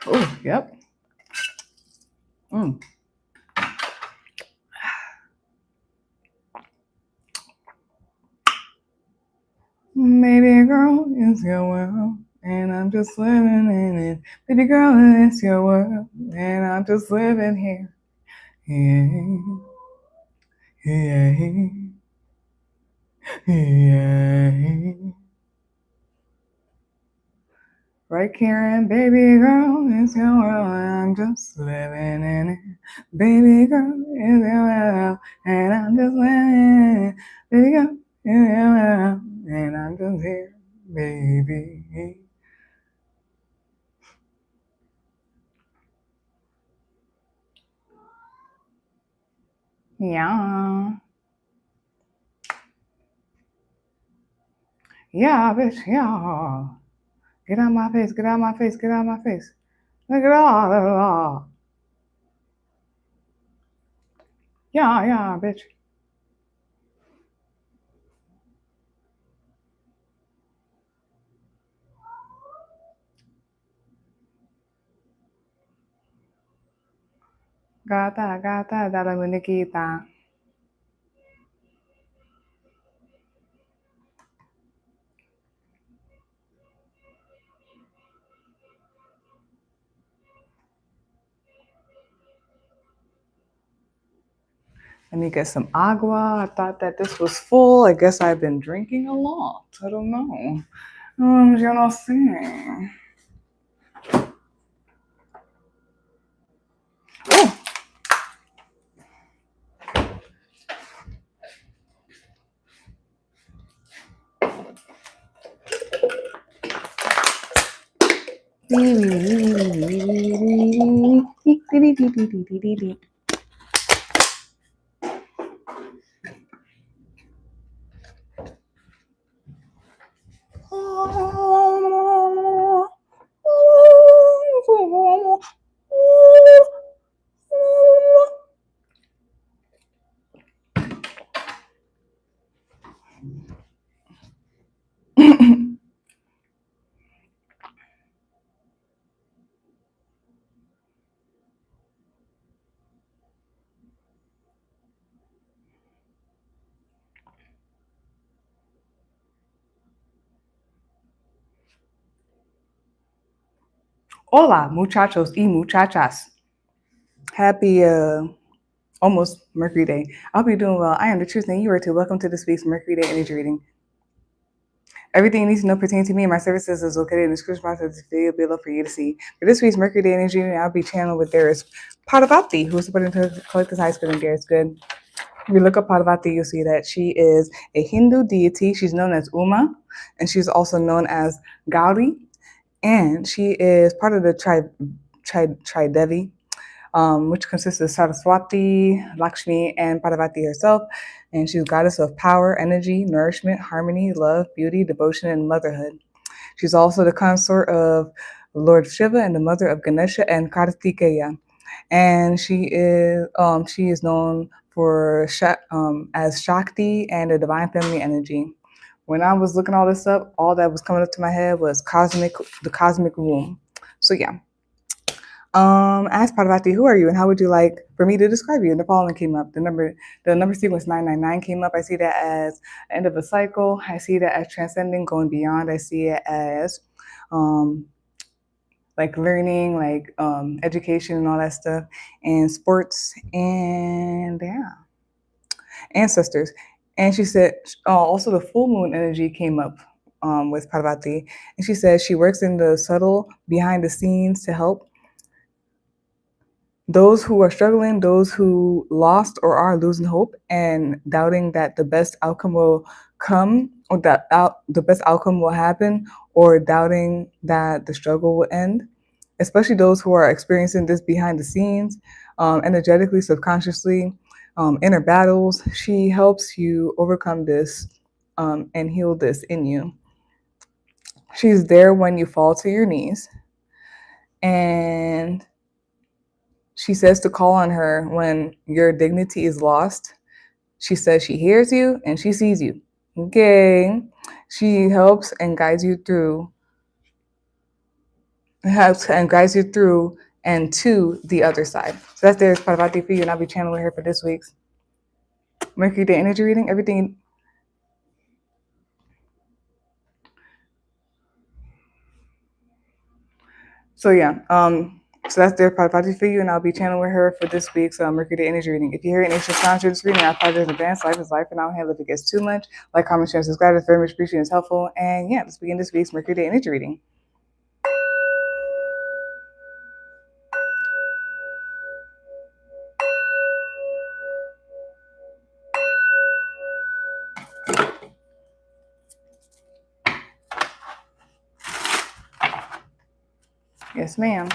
Oh, yep. Baby girl, it's your world, and I'm just living in it. Baby girl, it's your world, and I'm just living here. Yeah, yeah, yeah. Right, Karen, baby girl, it's your world, and I'm just living in it. Baby girl, it's your world, and I'm just living in it. Baby girl, it's your world, and I'm just here, baby. Yeah. Yeah, bitch, yeah. Get out my face, get out my face, get out my face. Look at all. Yeah, yeah, bitch. Gata, dala mo Nikita. Let me get some agua. I thought that this was full. I guess I've been drinking a lot. I don't know. You know, see. Oh, Hola, muchachos y muchachas. Happy almost Mercury Day. I hope you're doing well. I am the truth and you are too. Welcome to this week's Mercury Day Energy Reading. Everything you need to know pertaining to me and my services is located in the description box of this video below for you to see. For this week's Mercury Day Energy Reading, I'll be channeling with there is Parvati, who is supporting to collect this high spinning gear. It's good. If you look up Parvati, you'll see that she is a Hindu deity. She's known as Uma, and she's also known as Gauri, and she is part of the Tridevi, which consists of Saraswati, Lakshmi, and Parvati herself. And she's goddess of power, energy, nourishment, harmony, love, beauty, devotion, and motherhood. She's also the consort of Lord Shiva and the mother of Ganesha and Kartikeya. And she is known for as Shakti and the divine feminine energy. When I was looking all this up, all that was coming up to my head was the cosmic womb. So yeah. Ask Parvati, who are you and how would you like for me to describe you? And the following came up. The number sequence 999 came up. I see that as end of a cycle. I see that as transcending, going beyond. I see it as like learning, like education and all that stuff, and sports, and yeah, ancestors. And she said, also the full moon energy came up with Parvati. And she says she works in the subtle behind the scenes to help those who are struggling, those who lost or are losing hope and doubting that the best outcome will come or that the best outcome will happen, or doubting that the struggle will end, especially those who are experiencing this behind the scenes, energetically, subconsciously, inner battles. She helps you overcome this and heal this in you. She's there when you fall to your knees, and she says to call on her when your dignity is lost. She says she hears you and she sees you. Okay. She helps and guides you through helps and guides you through and to the other side. So that's there's Parvati for you, and I'll be channeling her for this week's Mercury Day Energy Reading. Everything. So yeah, so that's their Parvati for you, and I'll be channeling her for this week's Mercury Day Energy Reading. If you're hearing extra sounds through this reading, I apologize in advance. Life is life, and I'll handle if it gets too much. Like, comment, share, subscribe. It's very much appreciated. It's helpful. And yeah, let's begin this week's Mercury Day Energy Reading. Yes, ma'am.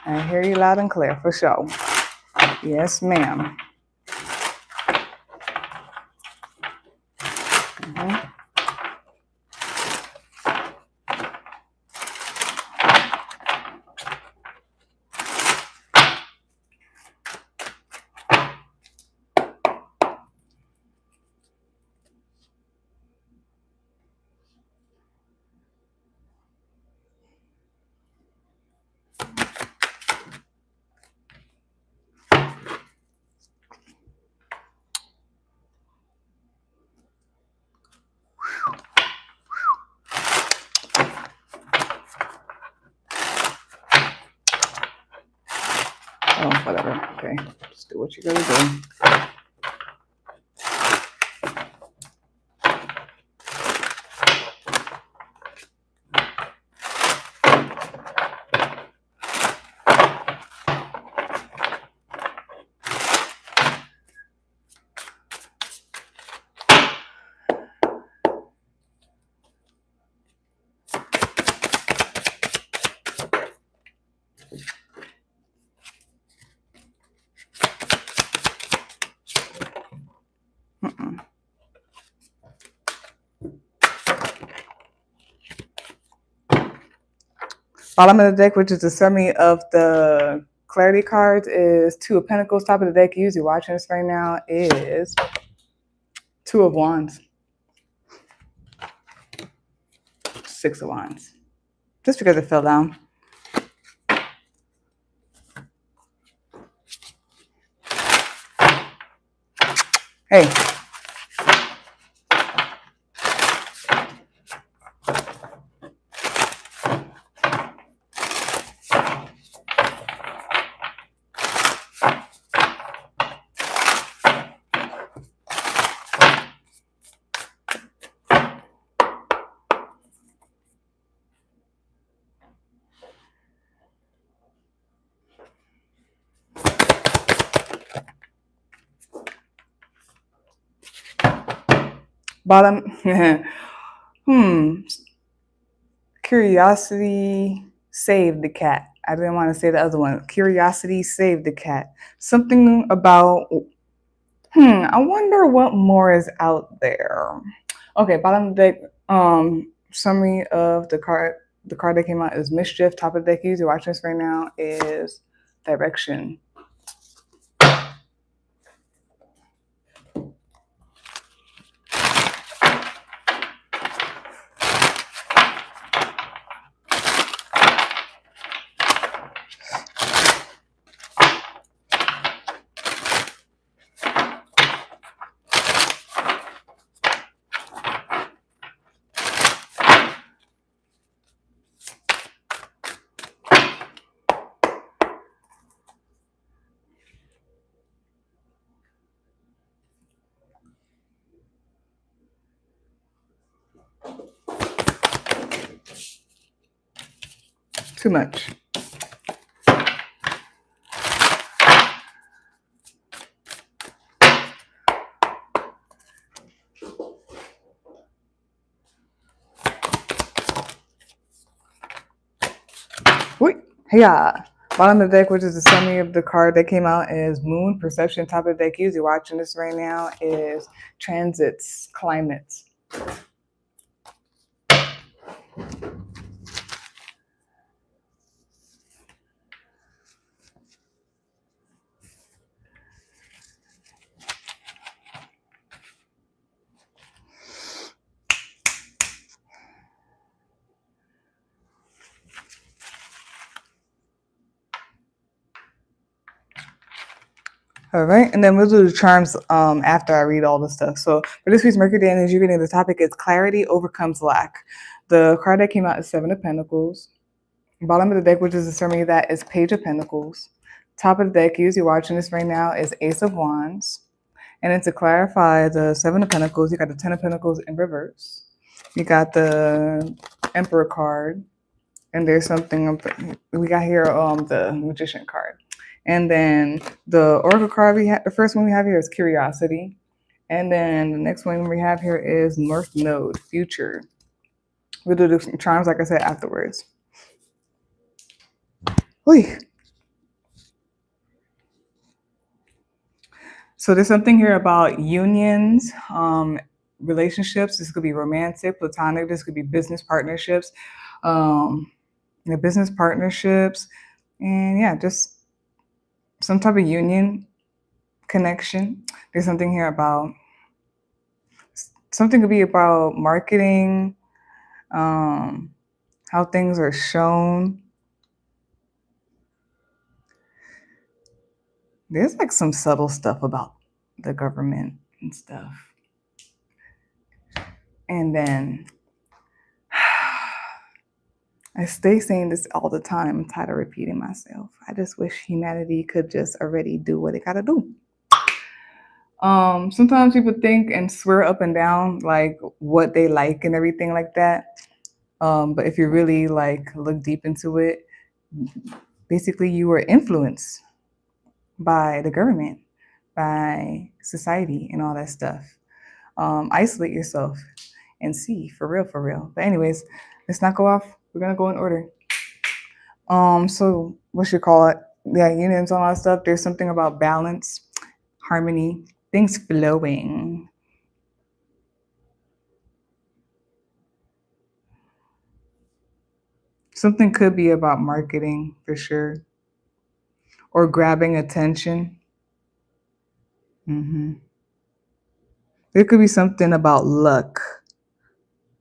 I hear you loud and clear, for sure. Yes, ma'am. Mm-hmm. Oh, whatever. Okay, just do what you gotta do. Bottom of the deck, which is the summary of the clarity cards, is Two of Pentacles. Top of the deck, you're watching this right now, is Two of Wands. Six of Wands. Just because it fell down. Hey. Bottom. Curiosity saved the cat. I didn't want to say the other one. Curiosity saved the cat. Something about, I wonder what more is out there. Okay, bottom of the deck, summary of the card. The card that came out is Mischief. Top of the deck, you're watching this right now, is Direction. Too much. Wait, yeah. Bottom of the deck, which is the summary of the card that came out, is Moon. Perception. Top of the deck, you're watching this right now, is Transits, Climates. All right, and then we'll do the charms after I read all the stuff. So for this week's Mercury Day Energy Reading, the topic is clarity overcomes lack. The card that came out is Seven of Pentacles. Bottom of the deck, which is determining that, is Page of Pentacles. Top of the deck, usually watching this right now, is Ace of Wands. And then to clarify the Seven of Pentacles, you got the Ten of Pentacles in reverse. You got the Emperor card. And there's something we got here, the Magician card. And then the Oracle card the first one we have here is Curiosity. And then the next one we have here is North Node, Future. We'll do the charms, like I said, afterwards. Oy. So there's something here about unions, relationships. This could be romantic, platonic. This could be business partnerships, business partnerships, and yeah, just some type of union connection. There's something here about something could be about marketing, how things are shown. There's like some subtle stuff about the government and stuff. And then I stay saying this all the time. I'm tired of repeating myself. I just wish humanity could just already do what it gotta do. Sometimes people think and swear up and down like what they like and everything like that. But if you really like look deep into it, basically you were influenced by the government, by society and all that stuff. Isolate yourself and see for real. But anyways, let's not go off. We're gonna go in order. So what should call it? Yeah, unions, all that stuff. There's something about balance, harmony, things flowing. Something could be about marketing for sure, or grabbing attention. There could be something about luck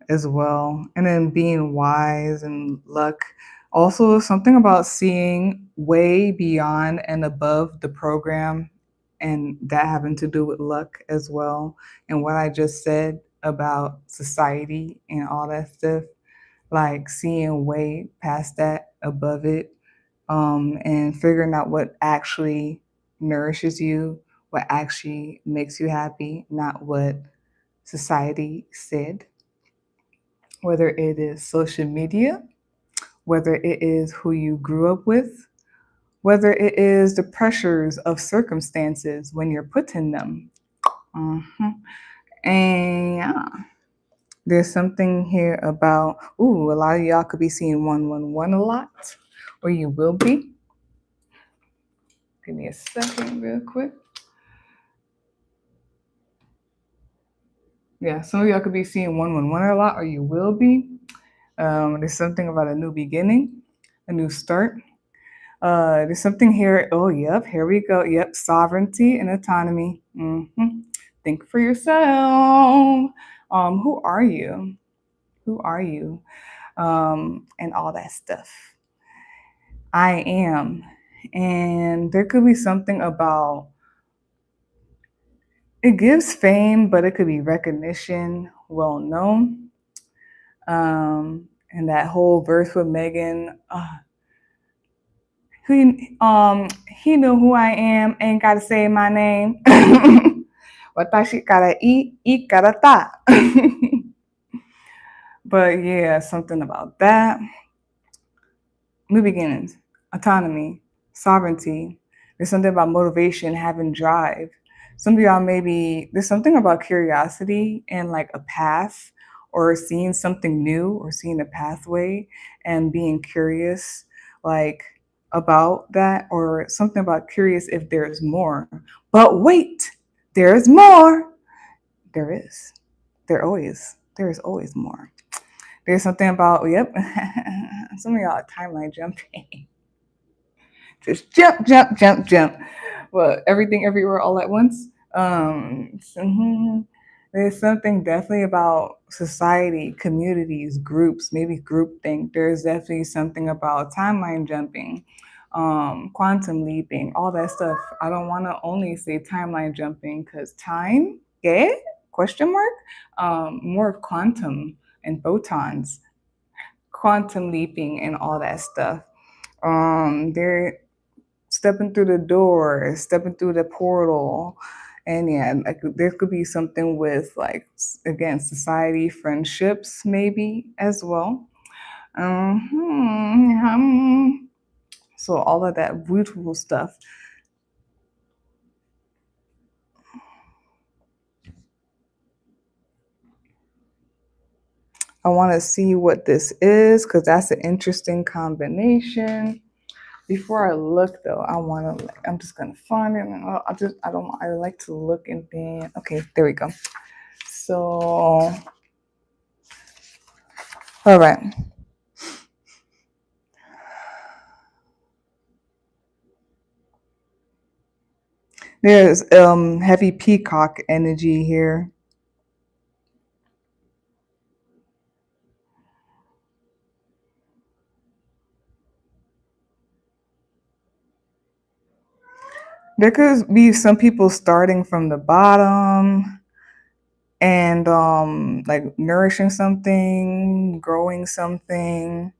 as well, and then being wise and luck. Also, something about seeing way beyond and above the program, and that having to do with luck as well. And what I just said about society and all that stuff, like seeing way past that, above it, and figuring out what actually nourishes you, what actually makes you happy, not what society said. Whether it is social media, whether it is who you grew up with, whether it is the pressures of circumstances when you're put in them. And yeah, there's something here about, a lot of y'all could be seeing 111 a lot, or you will be. Give me a second real quick. Yeah, some of y'all could be seeing 111 a lot, or you will be. There's something about a new beginning, a new start. There's something here. Oh, yep, here we go. Yep, sovereignty and autonomy. Think for yourself. Who are you? Who are you? And all that stuff. I am. And there could be something about, it gives fame, but it could be recognition, well known. And that whole verse with Megan, he knew who I am, ain't gotta say my name. Watashi kara I kara ta. But yeah, something about that. New beginnings, autonomy, sovereignty. There's something about motivation, having drive. Some of y'all maybe, there's something about curiosity and like a path, or seeing something new, or seeing a pathway and being curious like about that, or something about curious if there's more. But wait, there's more. There is. There is always more. There's something about, yep, some of y'all are timeline jumping. Just jump. Well, everything, everywhere, all at once. There's something definitely about society, communities, groups, maybe groupthink. There's definitely something about timeline jumping. quantum leaping, all that stuff. I don't want to only say timeline jumping because time, yeah, question mark, more quantum and photons, quantum leaping and all that stuff. They're stepping through the door, stepping through the portal. And yeah, like there could be something with like again society, friendships, maybe as well. So all of that beautiful stuff. I want to see what this is because that's an interesting combination. Before I look though, I want to. I'm just gonna find it. And I don't. I like to look and then. Okay, there we go. So, all right. There's heavy peacock energy here. There could be some people starting from the bottom and like nourishing something, growing something.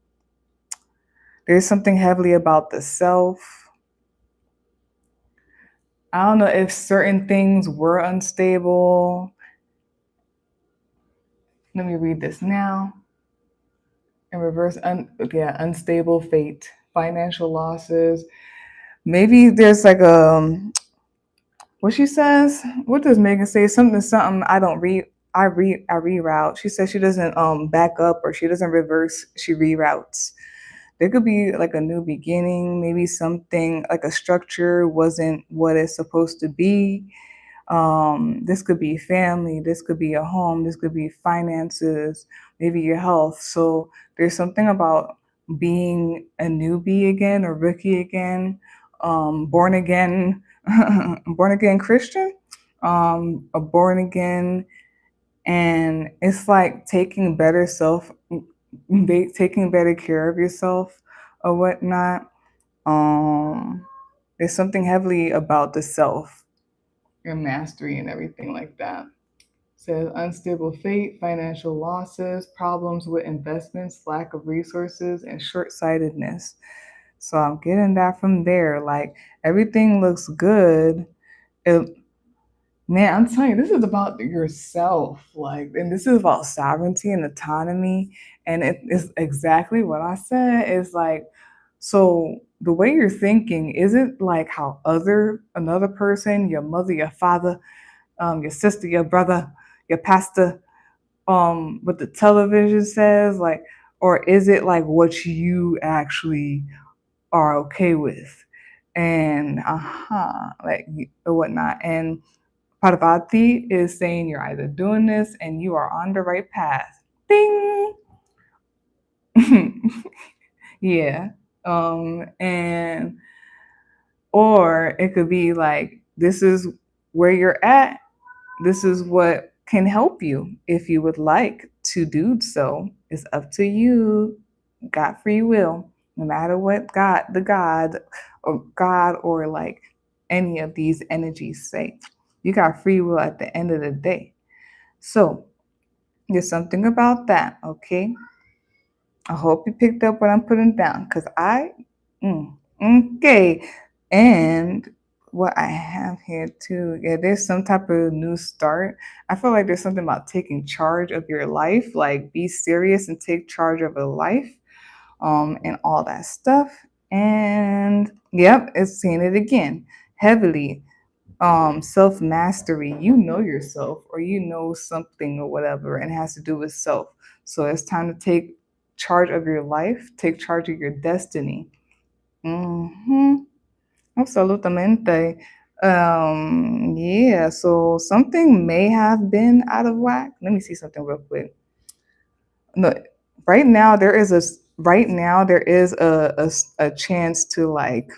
There's something heavily about the self. I don't know if certain things were unstable. Let me read this now. In reverse, unstable fate, financial losses. Maybe there's like a what she says. What does Megan say? Something. I don't read. I reroute. She says she doesn't back up or she doesn't reverse. She reroutes. There could be like a new beginning. Maybe something like a structure wasn't what it's supposed to be. This could be family, this could be a home, this could be finances, maybe your health. So there's something about being a newbie again or rookie again, born again, born again Christian, a born again, and it's like taking better care of yourself or whatnot. Um, there's something heavily about the self, your mastery, and everything like that. Says unstable fate, financial losses, problems with investments, lack of resources, and short sightedness. So I'm getting that from there. Like everything looks good. It, man, I'm telling you, this is about yourself. Like, and this is about sovereignty and autonomy. And it is exactly what I said. It's like, so the way you're thinking, is it like how another person, your mother, your father, your sister, your brother, your pastor, what the television says, like, or is it like what you actually are okay with, and like or whatnot. And Parvati is saying you're either doing this and you are on the right path. Ding. Yeah. And or it could be like this is where you're at, this is what can help you if you would like to do so. It's up to you. Got free will. No matter what God or like any of these energies say. You got free will at the end of the day. So there's something about that, okay? I hope you picked up what I'm putting down because mm, okay. And what I have here too, yeah, there's some type of new start. I feel like there's something about taking charge of your life, like be serious and take charge of a life, and all that stuff. And yep, it's saying it again heavily. Self mastery. You know yourself, or you know something, or whatever, and it has to do with self. So it's time to take charge of your life, take charge of your destiny. Mm-hmm. Absolutamente. Yeah, so something may have been out of whack. Let me see something real quick. No, right now there is a chance to like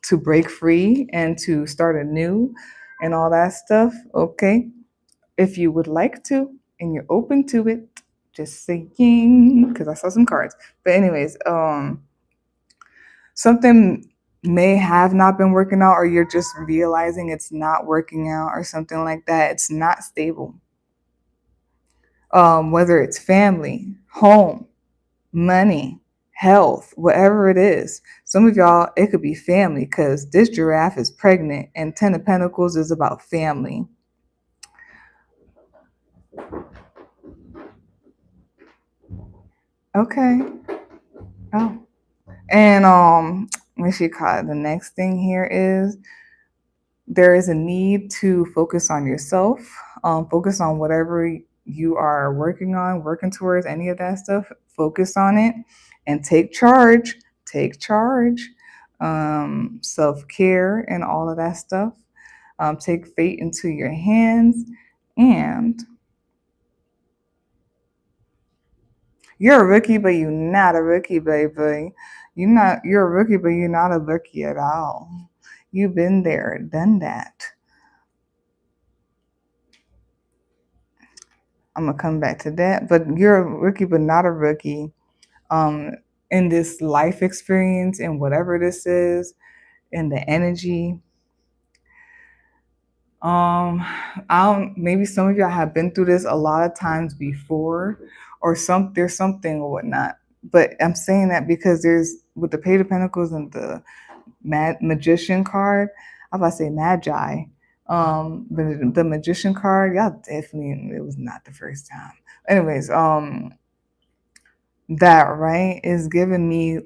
to break free and to start anew and all that stuff. Okay, if you would like to and you're open to it, just saying because I saw some cards. But anyways, something. may have not been working out, or you're just realizing it's not working out or something like that. It's not stable. Whether it's family, home, money, health, whatever it is. Some of y'all, it could be family because this giraffe is pregnant, and Ten of Pentacles is about family. Okay. Oh. And what she call it? The next thing here is there is a need to focus on yourself, focus on whatever you are working on, working towards, any of that stuff. Focus on it and take charge. Take charge. Self care and all of that stuff. Take fate into your hands, and you're a rookie, but you're not a rookie, baby. You're a rookie, but you're not a rookie at all. You've been there, done that. I'm gonna come back to that. But you're a rookie, but not a rookie. Um, in this life experience and whatever this is, in the energy. I don't. Maybe some of y'all have been through this a lot of times before, or there's something or whatnot. But I'm saying that because there's with the Page of Pentacles and the Magician card. I was about to say Magi. But the Magician card, y'all definitely, it was not the first time. Anyways, that right is giving me.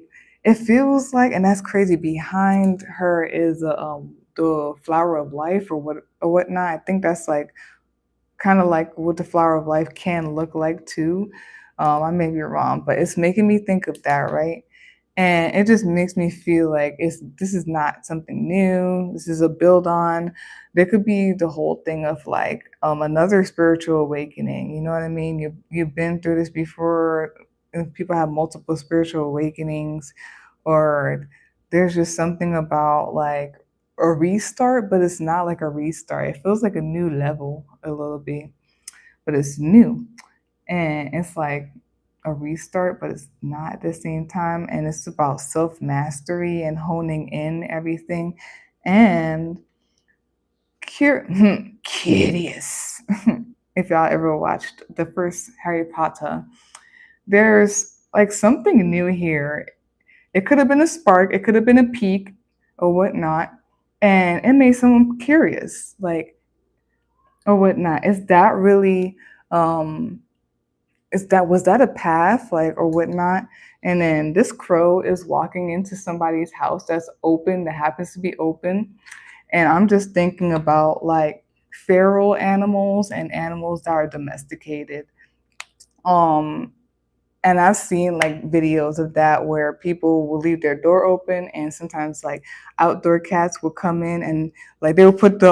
It feels like, and that's crazy. Behind her is the flower of life or whatnot. I think that's like kind of like what the flower of life can look like too. I may be wrong, but it's making me think of that, right? And it just makes me feel like this is not something new. This is a build on. There could be the whole thing of like another spiritual awakening. You know what I mean? You've been through this before. And people have multiple spiritual awakenings, or there's just something about like a restart, but it's not like a restart. It feels like a new level a little bit, but it's new. And it's like a restart, but it's not at the same time. And it's about self mastery and honing in everything. And curious. If y'all ever watched the first Harry Potter, there's like something new here. It could have been a spark, it could have been a peak or whatnot. And it made someone curious, like, or whatnot. Is that really was that a path, like, or whatnot? And then this crow is walking into somebody's house that's open, that happens to be open. And I'm just thinking about like feral animals and animals that are domesticated. Um, and I've seen like videos of that where people will leave their door open, and sometimes like outdoor cats will come in and like they'll put the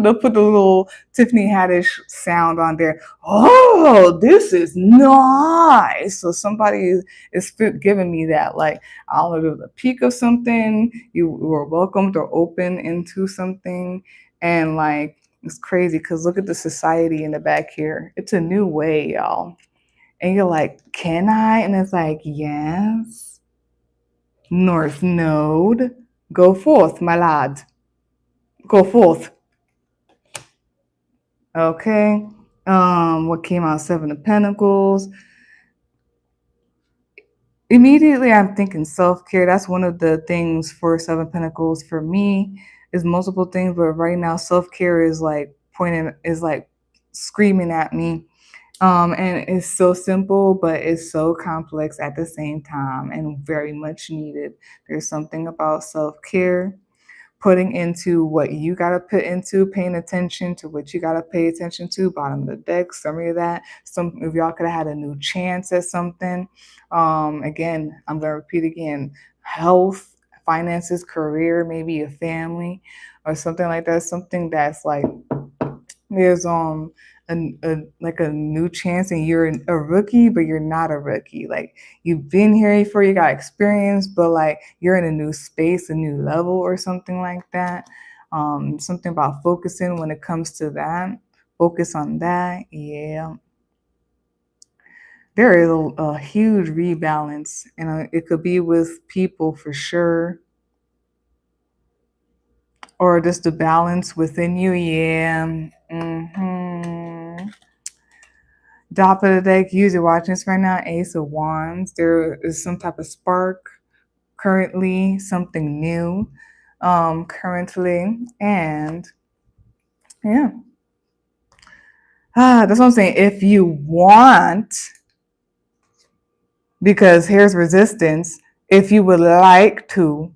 they'll put the little Tiffany Haddish sound on there. Oh, this is nice. So somebody is giving me that, like, I don't know, the peak of something. You were welcomed or open into something, and like it's crazy because look at the society in the back here. It's a new way, y'all. And you're like, can I? And it's like, yes. North Node, go forth, my lad. Go forth. Okay. What came out? Seven of Pentacles. Immediately, I'm thinking self-care. That's one of the things for Seven of Pentacles for me. Is multiple things, but right now, self-care is like screaming at me. And it's so simple, but it's so complex at the same time and very much needed. There's something about self-care, putting into what you got to put into, paying attention to what you got to pay attention to, bottom of the deck, summary of that. Some of y'all could have had a new chance at something. Again, I'm going to repeat again, health, finances, career, maybe a family or something like that. Something that's like, there's like a new chance, and you're a rookie, but you're not a rookie. Like, you've been here before, you got experience, but like you're in a new space, a new level or something like that. Something about focusing when it comes to that. Focus on that. Yeah. There is a huge rebalance, and it could be with people for sure. or just the balance within you. Yeah. Top of the deck, user watching this right now, Ace of Wands. There is some type of spark currently, something new currently. And yeah. That's what I'm saying. If you want, because here's resistance, if you would like to,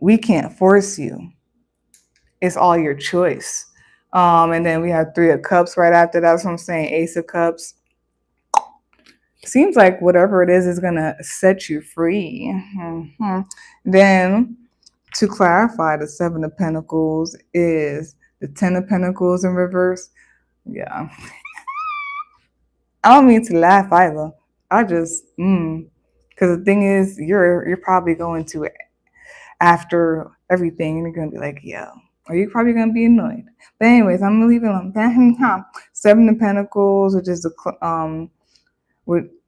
we can't force you. It's all your choice. And then we have Three of Cups right after that. That's what I'm saying. Ace of Cups. Seems like whatever it is going to set you free. Then to clarify, the Seven of Pentacles is the Ten of Pentacles in reverse. Yeah. I don't mean to laugh either. I just, because the thing is, you're probably going to, after everything, you're going to be like, yo, or you're probably going to be annoyed. But anyways, I'm going to leave it alone. Seven of Pentacles, which is the,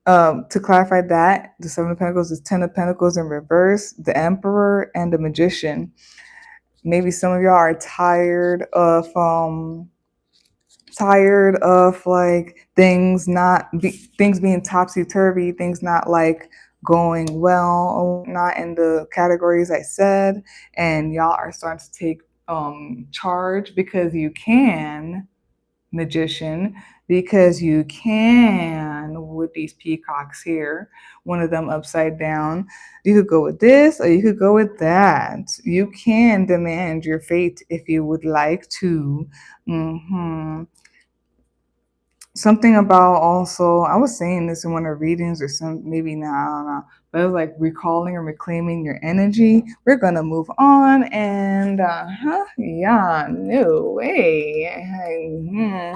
to clarify that, the Seven of Pentacles is Ten of Pentacles in reverse, the Emperor, and the Magician. Maybe some of y'all are tired of like things being topsy-turvy, things not like going well or not in the categories I said, and y'all are starting to take charge because you can, Magician, because you can, with these peacocks here, one of them upside down. You could go with this or you could go with that. You can demand your fate if you would like to. Something about also, I was saying this in one of the readings or maybe not, I don't know, but it was like recalling or reclaiming your energy. We're going to move on and, yeah, no way,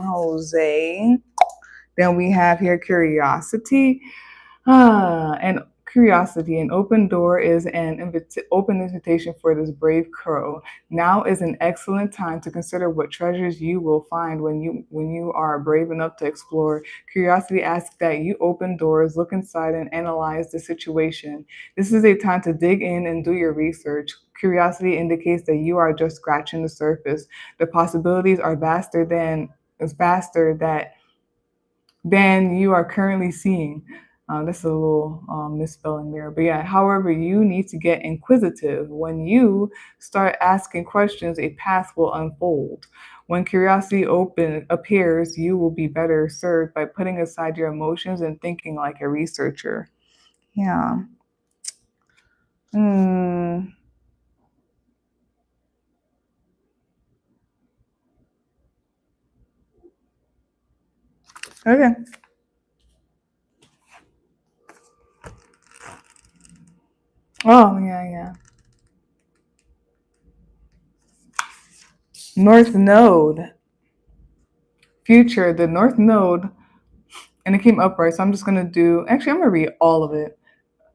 Jose. Then we have here curiosity. And curiosity, an open door is an open invitation for this brave crow. Now is an excellent time to consider what treasures you will find when you are brave enough to explore. Curiosity asks that you open doors, look inside, and analyze the situation. This is a time to dig in and do your research. Curiosity indicates that you are just scratching the surface. The possibilities are vaster than you are currently seeing. That's a little misspelling there. But yeah, however, you need to get inquisitive. When you start asking questions, a path will unfold. When curiosity appears, you will be better served by putting aside your emotions and thinking like a researcher. Yeah. Okay. Oh, yeah. North Node. Future, the North Node, and it came upright, so I'm just going to I'm going to read all of it.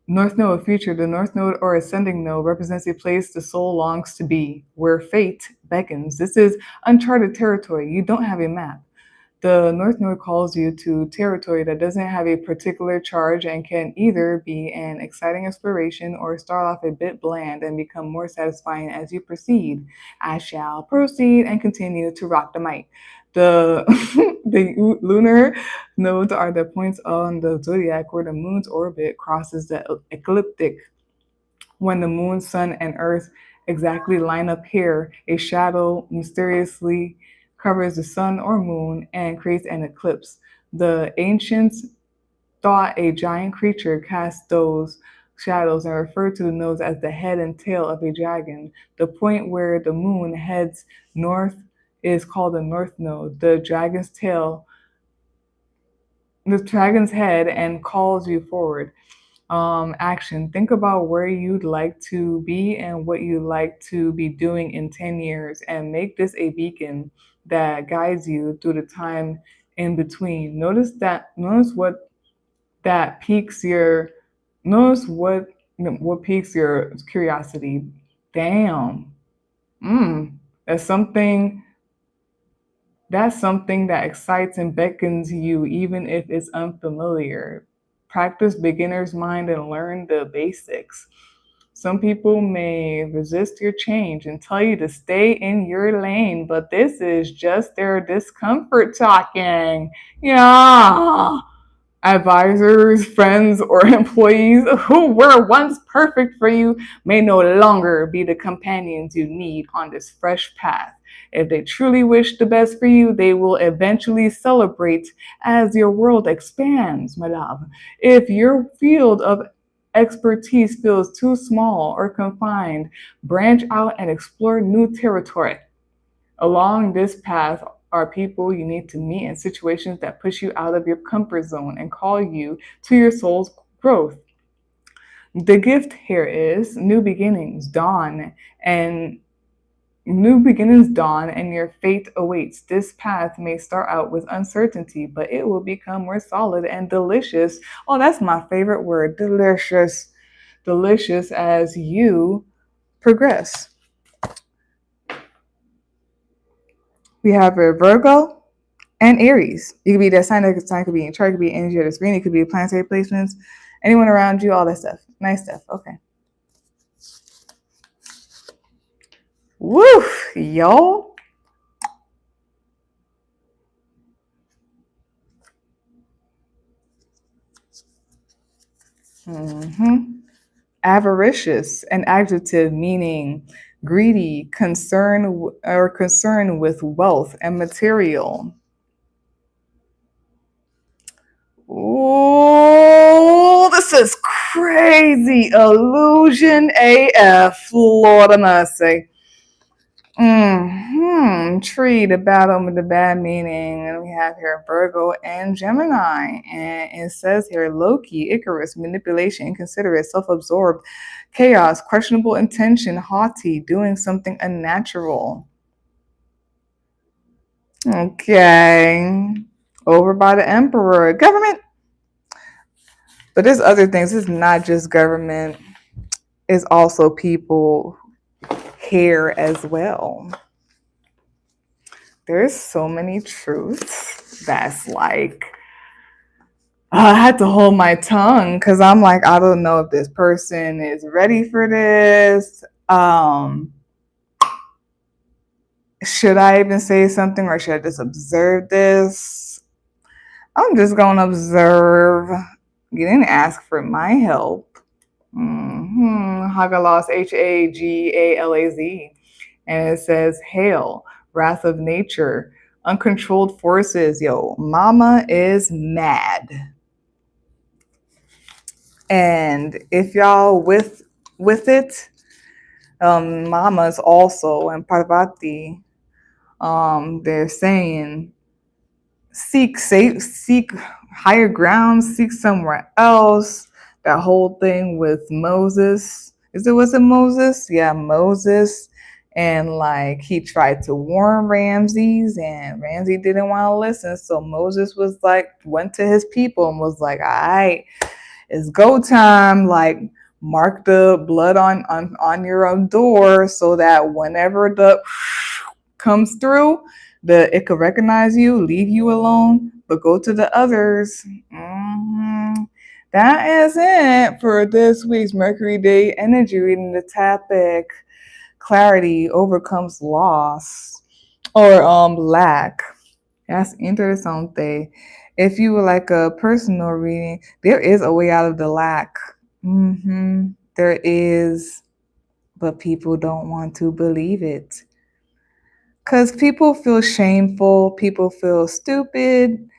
North Node, future. The North Node or ascending node represents a place the soul longs to be, where fate beckons. This is uncharted territory. You don't have a map. The North Node calls you to territory that doesn't have a particular charge and can either be an exciting exploration or start off a bit bland and become more satisfying as you proceed. I shall proceed and continue to rock the mic. The the lunar nodes are the points on the zodiac where the moon's orbit crosses the ecliptic. When the moon, sun, and earth exactly line up here, a shadow mysteriously covers the sun or moon and creates an eclipse. The ancients thought a giant creature cast those shadows and referred to the nodes as the head and tail of a dragon. The point where the moon heads north is called the North Node. The dragon's head and calls you forward. Action. Think about where you'd like to be and what you'd like to be doing in 10 years and make this a beacon that guides you through the time in between. Notice what that piques your notice what piques your curiosity. Damn. That's something that excites and beckons you, even if it's unfamiliar. Practice beginner's mind and learn the basics. Some people may resist your change and tell you to stay in your lane, but this is just their discomfort talking. Yeah. Advisors, friends, or employees who were once perfect for you may no longer be the companions you need on this fresh path. If they truly wish the best for you, they will eventually celebrate as your world expands, my love. If your field of expertise feels too small or confined, branch out and explore new territory. Along this path are people you need to meet in situations that push you out of your comfort zone and call you to your soul's growth. The gift here is and new beginnings dawn and your fate awaits. This path may start out with uncertainty, but it will become more solid and delicious. Oh, that's my favorite word, delicious. Delicious as you progress. We have a Virgo and Aries. You could be that sign, that sign could be in chart, could be energy of the screen, it could be planetary placements, anyone around you, all that stuff. Nice stuff. Okay. Woo, y'all. Avaricious, an adjective meaning greedy, concerned with wealth and material. Oh, this is crazy. Illusion AF, Lord of mercy. Tree, the bottom with the bad meaning. And we have here Virgo and Gemini. And it says here Loki, Icarus, manipulation, inconsiderate, self-absorbed, chaos, questionable intention, haughty, doing something unnatural. Okay. Over by the Emperor. Government. But there's other things. It's not just government. It's also people here as well. There's so many truths that's like, I had to hold my tongue because I'm like, I don't know if this person is ready for this. Should I even say something or should I just observe this? I'm just going to observe. You didn't ask for my help. Hagalass, Hagalaz. And it says, hail, wrath of nature, uncontrolled forces. Yo, mama is mad. And if y'all with it, mamas also and Parvati, they're saying seek higher ground, seek somewhere else. That whole thing with Moses, was it Moses? Yeah, Moses. And like he tried to warn Ramses and Ramses didn't want to listen. So Moses was like, went to his people and was like, all right, it's go time. Like mark the blood on your own door so that whenever the comes through, it could recognize you, leave you alone, but go to the others. That is it for this week's Mercury Day Energy Reading. The topic: clarity overcomes loss or lack. That's interesting. If you would like a personal reading, there is a way out of the lack. There is, but people don't want to believe it. Because people feel shameful, people feel stupid,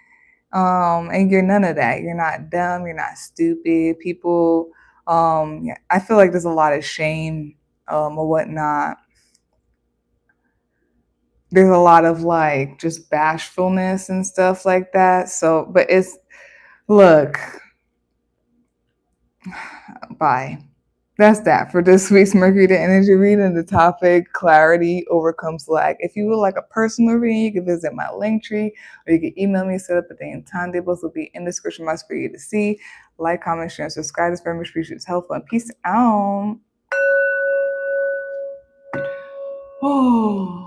and you're none of that. You're not dumb, you're not stupid. People, I feel like there's a lot of shame or whatnot. There's a lot of like just bashfulness and stuff like that. So, but look, bye. That's that for this week's Mercury Day Energy Reading. The topic: clarity overcomes lack. If you would like a personal reading, you can visit my link tree or you can email me, set up a day and time. They both will be in the description box for you to see. Like, comment, share, and subscribe. This very much appreciated. It's helpful. And peace out. Oh.